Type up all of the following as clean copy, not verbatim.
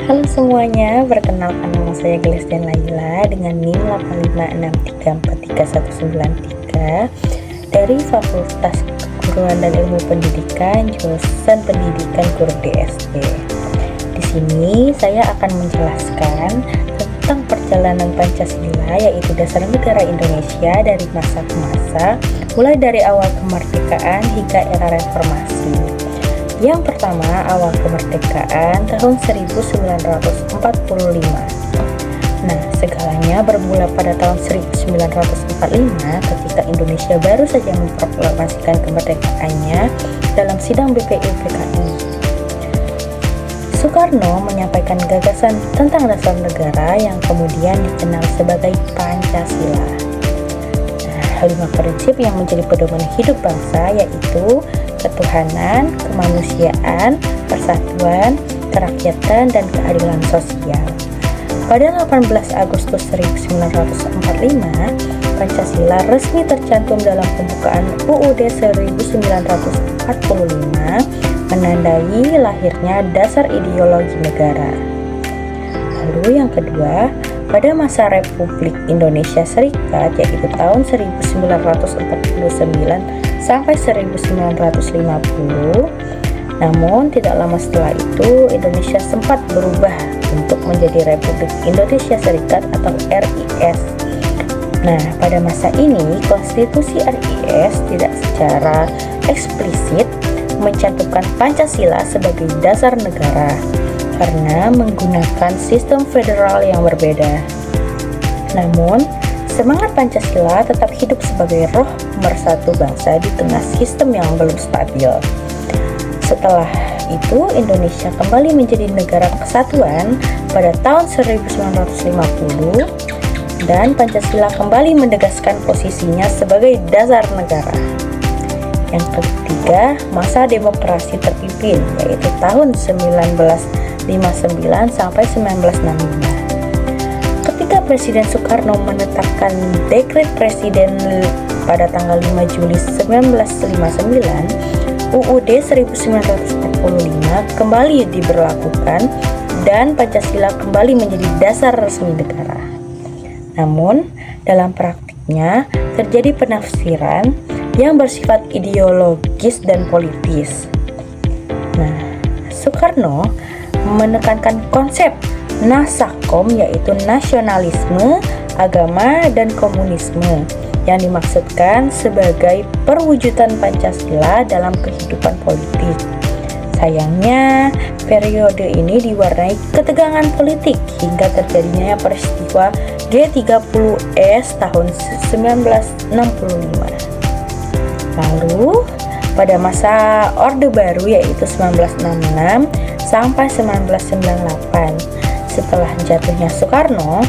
Halo semuanya, perkenalkan nama saya Glesden Laila dengan NIM 856343193 dari Fakultas Keguruan dan Ilmu Pendidikan, jurusan Pendidikan Guru DSD. Di sini saya akan menjelaskan tentang perjalanan Pancasila, yaitu dasar negara Indonesia dari masa ke masa, mulai dari awal kemerdekaan hingga era reformasi. Yang pertama, awal kemerdekaan tahun 1945. Nah, segalanya bermula pada tahun 1945 ketika Indonesia baru saja memproklamasikan kemerdekaannya dalam sidang BPI PKI. Soekarno menyampaikan gagasan tentang dasar negara yang kemudian dikenal sebagai Pancasila. Nah, 5 prinsip yang menjadi pedoman hidup bangsa yaitu ketuhanan, kemanusiaan, persatuan, kerakyatan, dan keadilan sosial. Pada 18 Agustus 1945, Pancasila resmi tercantum dalam pembukaan UUD 1945, menandai lahirnya dasar ideologi negara. Lalu yang kedua, pada masa Republik Indonesia Serikat, yaitu tahun 1949 sampai 1950. Namun tidak lama setelah itu Indonesia sempat berubah untuk menjadi Republik Indonesia Serikat atau RIS. Nah, pada masa ini konstitusi RIS tidak secara eksplisit mencantumkan Pancasila sebagai dasar negara karena menggunakan sistem federal yang berbeda. Namun semangat Pancasila tetap hidup sebagai roh pemersatu bangsa di tengah sistem yang belum stabil. Setelah itu, Indonesia kembali menjadi negara kesatuan pada tahun 1950 dan Pancasila kembali menegaskan posisinya sebagai dasar negara. Yang ketiga, masa demokrasi terpimpin, yaitu tahun 1959 sampai 1965. Ketika Presiden Soekarno menetapkan Dekret Presiden pada tanggal 5 Juli 1959, UUD 1945 kembali diberlakukan dan Pancasila kembali menjadi dasar resmi negara. Namun, dalam praktiknya terjadi penafsiran yang bersifat ideologis dan politis. Nah, Soekarno menekankan konsep Nasakom, yaitu nasionalisme, agama, dan komunisme yang dimaksudkan sebagai perwujudan Pancasila dalam kehidupan politik. Sayangnya, periode ini diwarnai ketegangan politik hingga terjadinya peristiwa G30S tahun 1965. Lalu, pada masa Orde Baru yaitu 1966 sampai 1998, setelah jatuhnya Soekarno,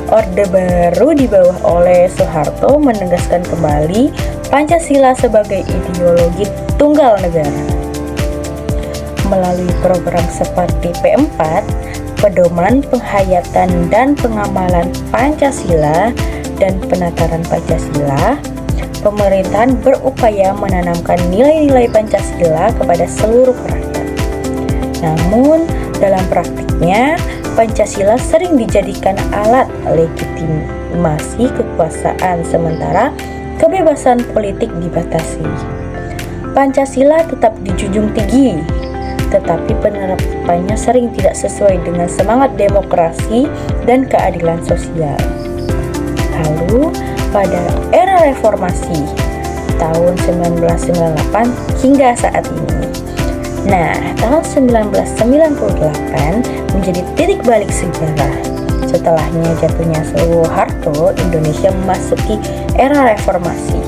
Orde Baru di bawah oleh Soeharto menegaskan kembali Pancasila sebagai ideologi tunggal negara. Melalui program seperti P4, Pedoman Penghayatan dan Pengamalan Pancasila dan Penataran Pancasila, pemerintahan berupaya menanamkan nilai-nilai Pancasila kepada seluruh rakyat. Namun, dalam praktiknya, Pancasila sering dijadikan alat legitimasi kekuasaan sementara kebebasan politik dibatasi. Pancasila tetap dijunjung tinggi, tetapi penerapannya sering tidak sesuai dengan semangat demokrasi dan keadilan sosial. Lalu, pada era reformasi tahun 1998 hingga saat ini. Nah, tahun 1998 menjadi titik balik sejarah. Setelahnya jatuhnya Soeharto, Indonesia memasuki era reformasi.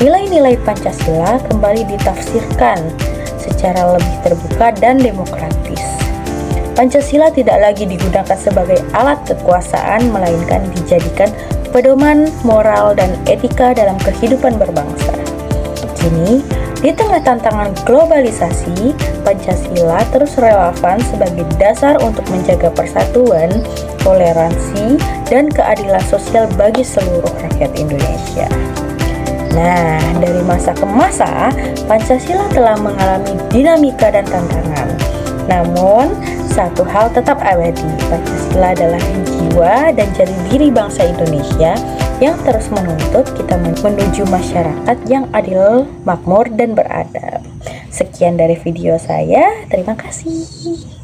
Nilai-nilai Pancasila kembali ditafsirkan secara lebih terbuka dan demokratis. Pancasila tidak lagi digunakan sebagai alat kekuasaan, melainkan dijadikan pedoman moral dan etika dalam kehidupan berbangsa. Kini, di tengah tantangan globalisasi, Pancasila terus relevan sebagai dasar untuk menjaga persatuan, toleransi, dan keadilan sosial bagi seluruh rakyat Indonesia. Nah, dari masa ke masa, Pancasila telah mengalami dinamika dan tantangan. Namun, satu hal tetap abadi, Pancasila adalah jiwa dan jati diri bangsa Indonesia yang terus menuntut kita menuju masyarakat yang adil, makmur, dan beradab. Sekian dari video saya, terima kasih.